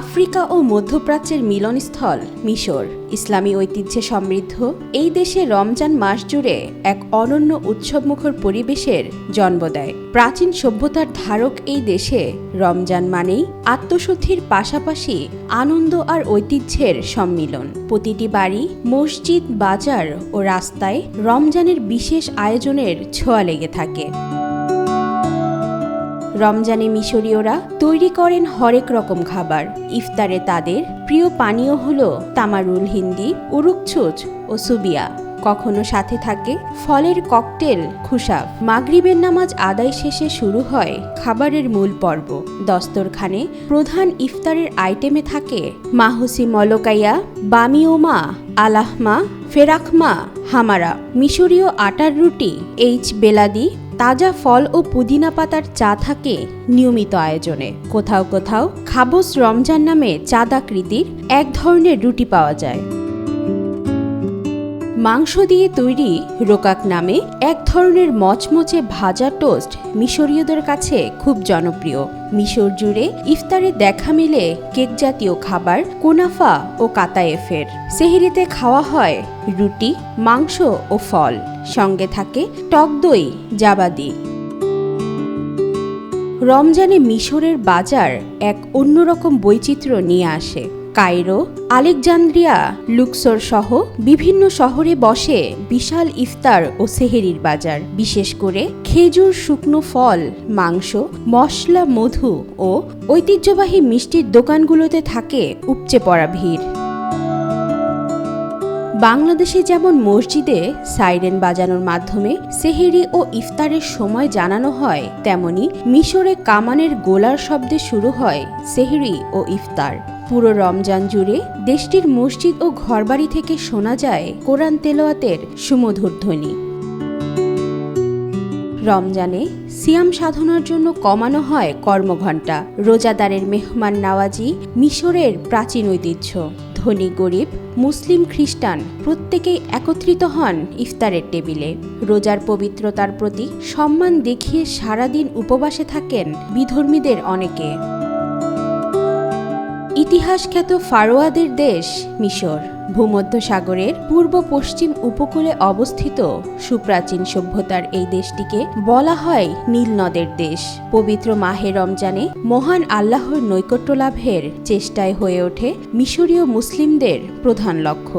Africa ও মধ্যপ্রাচ্যের মিলনস্থল মিশর ইসলামী ঐতিহ্যে সমৃদ্ধ এই দেশে রমজান মাস জুড়ে এক অনন্য উৎসবমুখর পরিবেশের জন্ম দেয়। প্রাচীন সভ্যতার ধারক এই দেশে রমজান মানেই আত্মশুদ্ধির পাশাপাশি আনন্দ আর ঐতিহ্যের সম্মিলন। প্রতিটি বাড়ি, মসজিদ, বাজার ও রাস্তায় রমজানের বিশেষ আয়োজনের ছোঁয়া লেগে থাকে। রমজানে মিশরীয়রা তৈরি করেন হরেক রকম খাবার। ইফতারে তাদের প্রিয় পানীয় হল তামারুল হিন্দি, উরুকছুচ ও সুবিয়া। কখনো সাথে থাকে ফলের ককটেল খুশাব। মাগরিবের নামাজ আদায় শেষে শুরু হয় খাবারের মূল পর্ব। দস্তরখানে প্রধান ইফতারের আইটেমে থাকে মাহুসি মলকাইয়া, বামিওমা, আলাহমা, ফেরাখমা, হামারা, মিশরীয় আটার রুটি, বেলাদি, তাজা ফল ও পুদিনা পাতার চা থাকে নিয়মিত আয়োজনে। কোথাও কোথাও খাবস রমজান নামে চাঁদাকৃতির এক ধরনের রুটি পাওয়া যায়। মাংস দিয়ে তৈরি রোকাক নামে এক ধরনের মচমচে ভাজা টোস্ট মিশরীয়দের কাছে খুব জনপ্রিয়। মিশর জুড়ে ইফতারে দেখা মিলে কেক জাতীয় খাবার কুনাফা ও কাতায়েফের। সেহরিতে খাওয়া হয় রুটি, মাংস ও ফল, সঙ্গে থাকে টক দই, জাবাদি। রমজানে মিশরের বাজার এক অন্যরকম বৈচিত্র্য নিয়ে আসে। কায়রো, আলেকজান্দ্রিয়া, লুক্সর সহ বিভিন্ন শহরে বসে বিশাল ইফতার ও সেহেরির বাজার। বিশেষ করে খেজুর, শুকনো ফল, মাংস, মশলা, মধু ও ঐতিহ্যবাহী মিষ্টির দোকানগুলোতে থাকে উপচে পড়া ভিড়। বাংলাদেশে যেমন মসজিদে সাইরেন বাজানোর মাধ্যমে সেহেরি ও ইফতারের সময় জানানো হয়, তেমনি মিশরে কামানের গোলার শব্দে শুরু হয় সেহরি ও ইফতার। পুরো রমজান জুড়ে দেশটির মসজিদ ও ঘরবাড়ি থেকে শোনা যায় কোরআন তেলাওয়াতের সুমধুর ধ্বনি। রমজানে সিয়াম সাধনার জন্য কমানো হয় কর্মঘণ্টা। রোজাদারের মেহমান নাওয়াজি মিশরের প্রাচীন ঐতিহ্য। ধনী গরিব, মুসলিম খ্রিস্টান প্রত্যেকেই একত্রিত হন ইফতারের টেবিলে। রোজার পবিত্রতার প্রতি সম্মান দেখিয়ে সারাদিন উপবাসে থাকেন বিধর্মীদের অনেকে। ইতিহাস খ্যাত ফারোয়াদের দেশ মিশর ভূমধ্যসাগরের পূর্ব পশ্চিম উপকূলে অবস্থিত সুপ্রাচীন সভ্যতার এই দেশটিকে বলা হয় নীল নদের দেশ। পবিত্র মাহে রমজানে মহান আল্লাহর নৈকট্য লাভের চেষ্টায় হয়ে ওঠে মিশরীয় মুসলিমদের প্রধান লক্ষ্য।